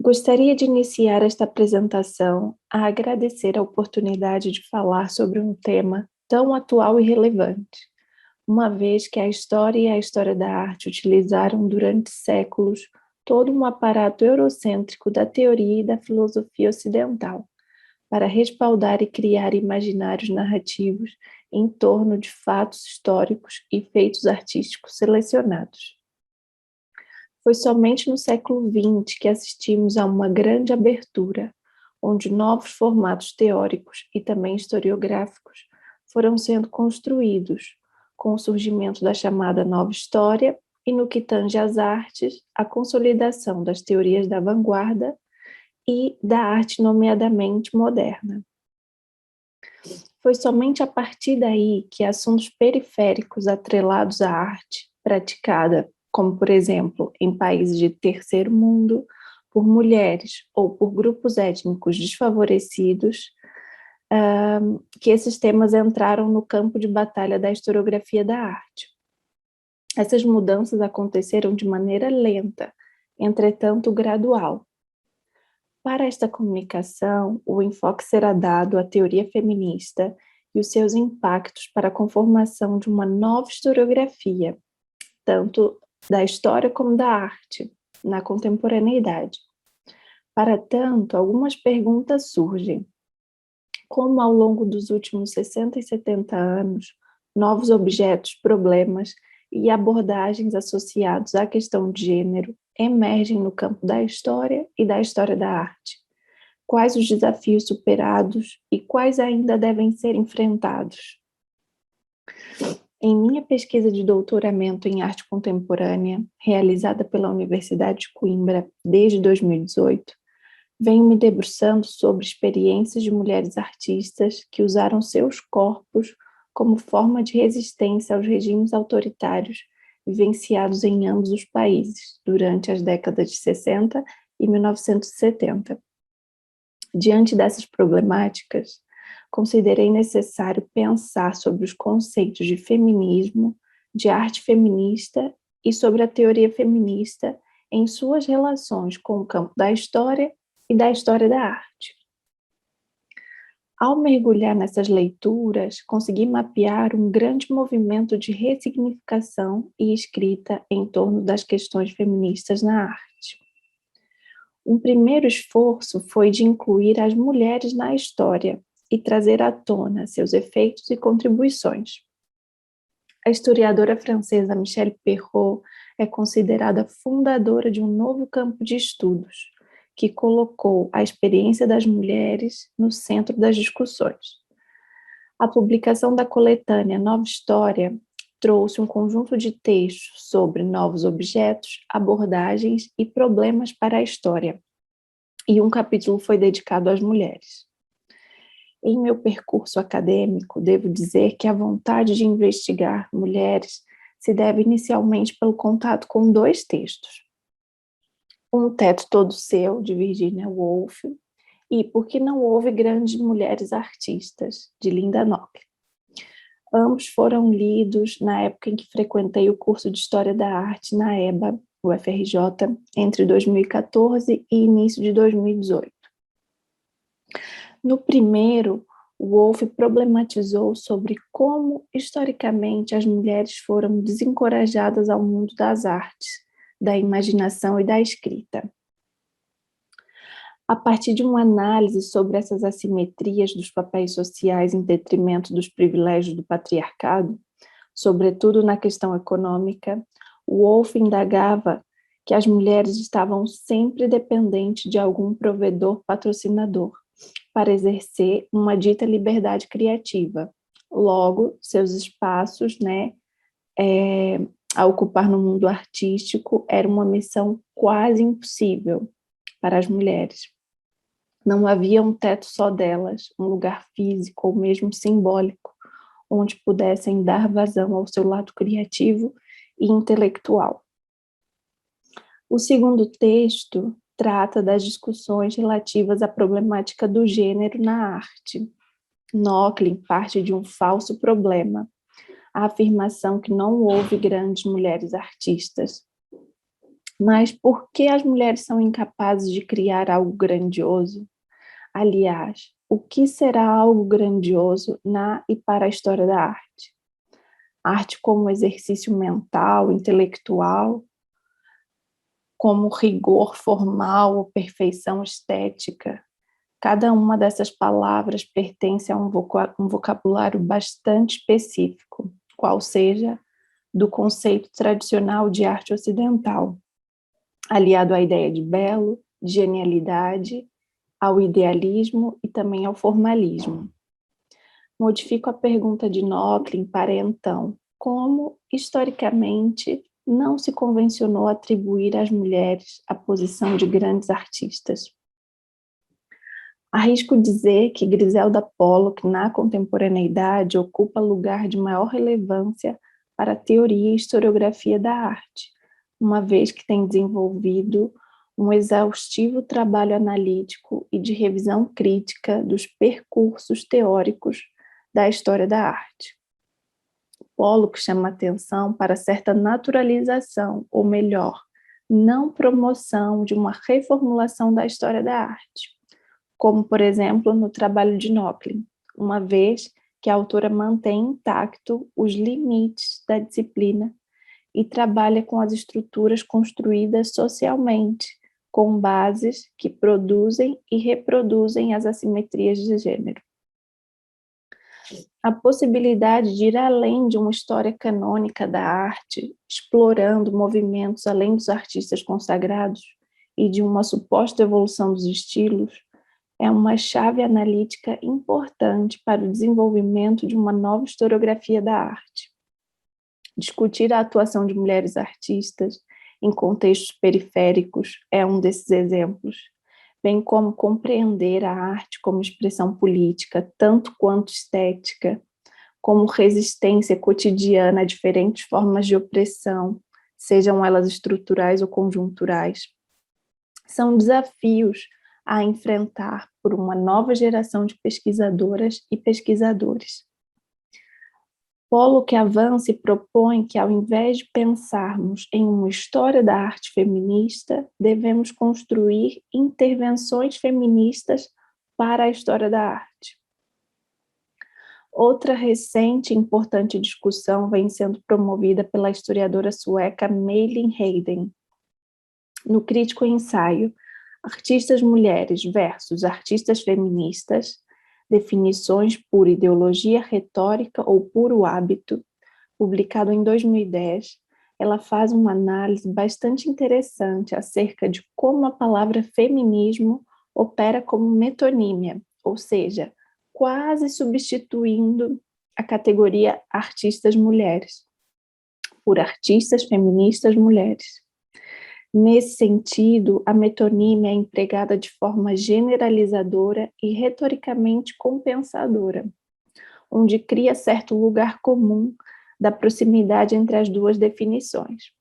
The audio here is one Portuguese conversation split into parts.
Gostaria de iniciar esta apresentação a agradecer a oportunidade de falar sobre um tema tão atual e relevante, uma vez que a história e a história da arte utilizaram durante séculos todo um aparato eurocêntrico da teoria e da filosofia ocidental para respaldar e criar imaginários narrativos em torno de fatos históricos e feitos artísticos selecionados. Foi somente no século XX que assistimos a uma grande abertura, onde novos formatos teóricos e também historiográficos foram sendo construídos, com o surgimento da chamada Nova História e, no que tange às artes, a consolidação das teorias da vanguarda e da arte nomeadamente moderna. Foi somente a partir daí que assuntos periféricos atrelados à arte praticada, como, por exemplo, em países de terceiro mundo, por mulheres ou por grupos étnicos desfavorecidos, que esses temas entraram no campo de batalha da historiografia da arte. Essas mudanças aconteceram de maneira lenta, entretanto gradual. Para esta comunicação, o enfoque será dado à teoria feminista e os seus impactos para a conformação de uma nova historiografia, tanto da história como da arte, na contemporaneidade. Para tanto, algumas perguntas surgem. Como ao longo dos últimos 60 e 70 anos, novos objetos, problemas e abordagens associados à questão de gênero emergem no campo da história e da história da arte? Quais os desafios superados e quais ainda devem ser enfrentados? Em minha pesquisa de doutoramento em arte contemporânea, realizada pela Universidade de Coimbra desde 2018, venho me debruçando sobre experiências de mulheres artistas que usaram seus corpos como forma de resistência aos regimes autoritários vivenciados em ambos os países durante as décadas de 60 e 1970. Diante dessas problemáticas, considerei necessário pensar sobre os conceitos de feminismo, de arte feminista e sobre a teoria feminista em suas relações com o campo da história e da história da arte. Ao mergulhar nessas leituras, consegui mapear um grande movimento de ressignificação e escrita em torno das questões feministas na arte. Um primeiro esforço foi de incluir as mulheres na história e trazer à tona seus efeitos e contribuições. A historiadora francesa Michelle Perrault é considerada fundadora de um novo campo de estudos, que colocou a experiência das mulheres no centro das discussões. A publicação da coletânea Nova História trouxe um conjunto de textos sobre novos objetos, abordagens e problemas para a história, e um capítulo foi dedicado às mulheres. Em meu percurso acadêmico, devo dizer que a vontade de investigar mulheres se deve inicialmente pelo contato com dois textos. Um Teto Todo Seu, de Virginia Woolf, e Porque Não Houve Grandes Mulheres Artistas, de Linda Nock. Ambos foram lidos na época em que frequentei o curso de História da Arte na EBA, UFRJ, entre 2014 e início de 2018. No primeiro, Woolf problematizou sobre como, historicamente, as mulheres foram desencorajadas ao mundo das artes, da imaginação e da escrita. A partir de uma análise sobre essas assimetrias dos papéis sociais em detrimento dos privilégios do patriarcado, sobretudo na questão econômica, Woolf indagava que as mulheres estavam sempre dependentes de algum provedor patrocinador para exercer uma dita liberdade criativa. Logo, seus espaços, a ocupar no mundo artístico era uma missão quase impossível para as mulheres. Não havia um teto só delas, um lugar físico ou mesmo simbólico, onde pudessem dar vazão ao seu lado criativo e intelectual. O segundo texto trata das discussões relativas à problemática do gênero na arte. Nochlin parte de um falso problema, a afirmação que não houve grandes mulheres artistas. Mas por que as mulheres são incapazes de criar algo grandioso? Aliás, o que será algo grandioso na e para a história da arte? Arte como exercício mental, intelectual, como rigor formal ou perfeição estética? Cada uma dessas palavras pertence a um vocabulário bastante específico, qual seja do conceito tradicional de arte ocidental, aliado à ideia de belo, de genialidade, ao idealismo e também ao formalismo. Modifico a pergunta de Nochlin para então, como, historicamente, não se convencionou atribuir às mulheres a posição de grandes artistas? Arrisco dizer que Griselda Pollock, na contemporaneidade, ocupa lugar de maior relevância para a teoria e historiografia da arte, uma vez que tem desenvolvido um exaustivo trabalho analítico e de revisão crítica dos percursos teóricos da história da arte. Pollock chama atenção para certa naturalização, ou melhor, não promoção de uma reformulação da história da arte, como, por exemplo, no trabalho de Nochlin, uma vez que a autora mantém intacto os limites da disciplina e trabalha com as estruturas construídas socialmente, com bases que produzem e reproduzem as assimetrias de gênero. A possibilidade de ir além de uma história canônica da arte, explorando movimentos além dos artistas consagrados e de uma suposta evolução dos estilos, é uma chave analítica importante para o desenvolvimento de uma nova historiografia da arte. Discutir a atuação de mulheres artistas em contextos periféricos é um desses exemplos, bem como compreender a arte como expressão política, tanto quanto estética, como resistência cotidiana a diferentes formas de opressão, sejam elas estruturais ou conjunturais. São desafios a enfrentar por uma nova geração de pesquisadoras e pesquisadores. Pollock avança e propõe que, ao invés de pensarmos em uma história da arte feminista, devemos construir intervenções feministas para a história da arte. Outra recente e importante discussão vem sendo promovida pela historiadora sueca Malin Heiden. No crítico ensaio Artistas Mulheres versus Artistas Feministas, definições por ideologia retórica ou puro hábito, publicado em 2010, ela faz uma análise bastante interessante acerca de como a palavra feminismo opera como metonímia, ou seja, quase substituindo a categoria artistas mulheres por artistas feministas mulheres. Nesse sentido, a metonímia é empregada de forma generalizadora e retoricamente compensadora, onde cria certo lugar comum da proximidade entre as duas definições.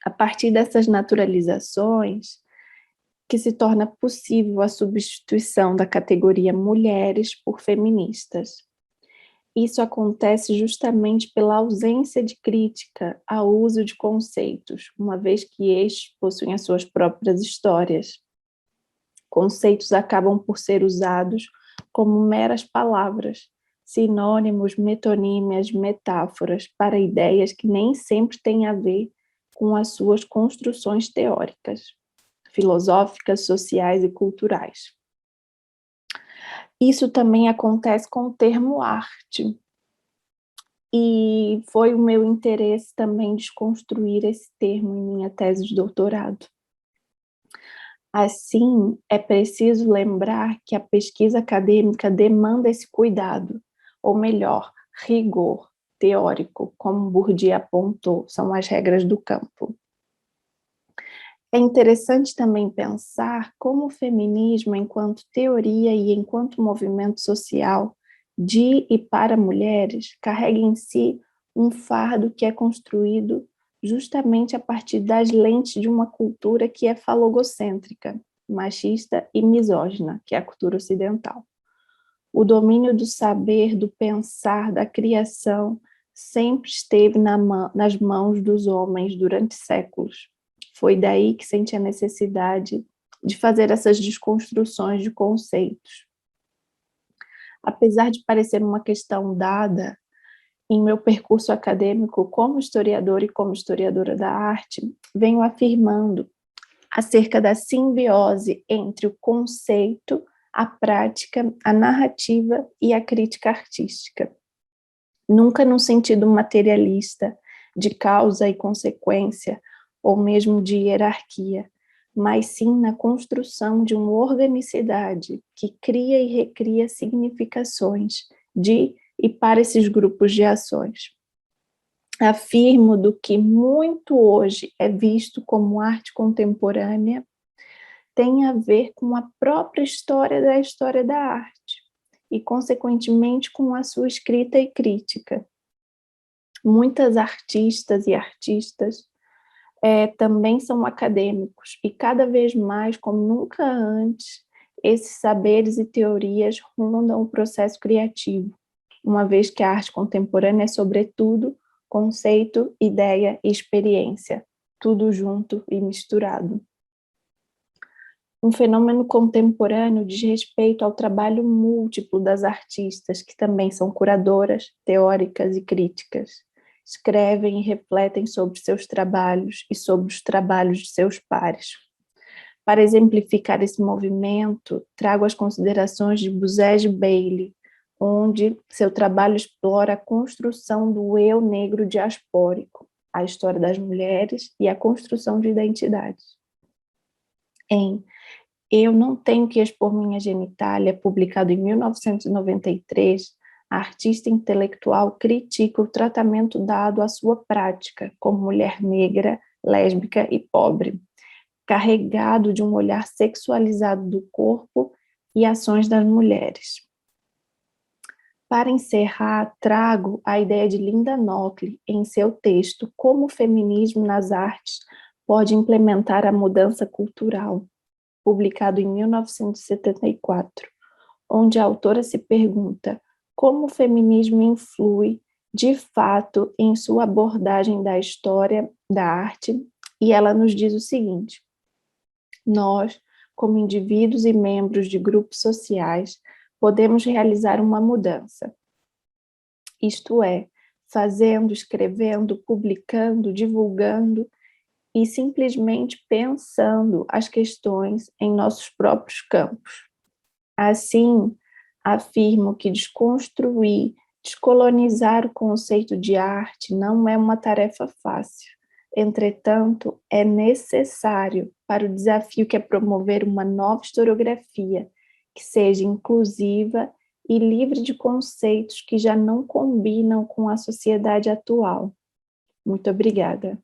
A partir dessas naturalizações, que se torna possível a substituição da categoria mulheres por feministas. Isso acontece justamente pela ausência de crítica ao uso de conceitos, uma vez que estes possuem as suas próprias histórias. Conceitos acabam por ser usados como meras palavras, sinônimos, metonímias, metáforas, para ideias que nem sempre têm a ver com as suas construções teóricas, filosóficas, sociais e culturais. Isso também acontece com o termo arte, e foi o meu interesse também desconstruir esse termo em minha tese de doutorado. Assim, é preciso lembrar que a pesquisa acadêmica demanda esse cuidado, ou melhor, rigor teórico, como Bourdieu apontou, são as regras do campo. É interessante também pensar como o feminismo, enquanto teoria e enquanto movimento social de e para mulheres, carrega em si um fardo que é construído justamente a partir das lentes de uma cultura que é falogocêntrica, machista e misógina, que é a cultura ocidental. O domínio do saber, do pensar, da criação sempre esteve nas mãos dos homens durante séculos. Foi daí que senti a necessidade de fazer essas desconstruções de conceitos. Apesar de parecer uma questão dada, em meu percurso acadêmico como historiador e como historiadora da arte, venho afirmando acerca da simbiose entre o conceito, a prática, a narrativa e a crítica artística. Nunca no sentido materialista, de causa e consequência, ou mesmo de hierarquia, mas sim na construção de uma organicidade que cria e recria significações de e para esses grupos de ações. Afirmo do que muito hoje é visto como arte contemporânea tem a ver com a própria história da arte e, consequentemente, com a sua escrita e crítica. Muitas artistas e artistas também são acadêmicos e cada vez mais, como nunca antes, esses saberes e teorias rondam o processo criativo, uma vez que a arte contemporânea é, sobretudo, conceito, ideia e experiência, tudo junto e misturado. Um fenômeno contemporâneo diz respeito ao trabalho múltiplo das artistas, que também são curadoras, teóricas e críticas. Escrevem e refletem sobre seus trabalhos e sobre os trabalhos de seus pares. Para exemplificar esse movimento, trago as considerações de Buzege Bailey, onde seu trabalho explora a construção do eu negro diaspórico, a história das mulheres e a construção de identidades. Em Eu Não Tenho Que Expor Minha Genitália, publicado em 1993, a artista intelectual critica o tratamento dado à sua prática como mulher negra, lésbica e pobre, carregado de um olhar sexualizado do corpo e ações das mulheres. Para encerrar, trago a ideia de Linda Nochlin em seu texto Como o Feminismo nas Artes pode implementar a mudança cultural, publicado em 1974, onde a autora se pergunta como o feminismo influi, de fato, em sua abordagem da história da arte, e ela nos diz o seguinte: nós, como indivíduos e membros de grupos sociais, podemos realizar uma mudança. Isto é, fazendo, escrevendo, publicando, divulgando e simplesmente pensando as questões em nossos próprios campos. Assim, afirmo que desconstruir, descolonizar o conceito de arte não é uma tarefa fácil. Entretanto, é necessário para o desafio que é promover uma nova historiografia que seja inclusiva e livre de conceitos que já não combinam com a sociedade atual. Muito obrigada.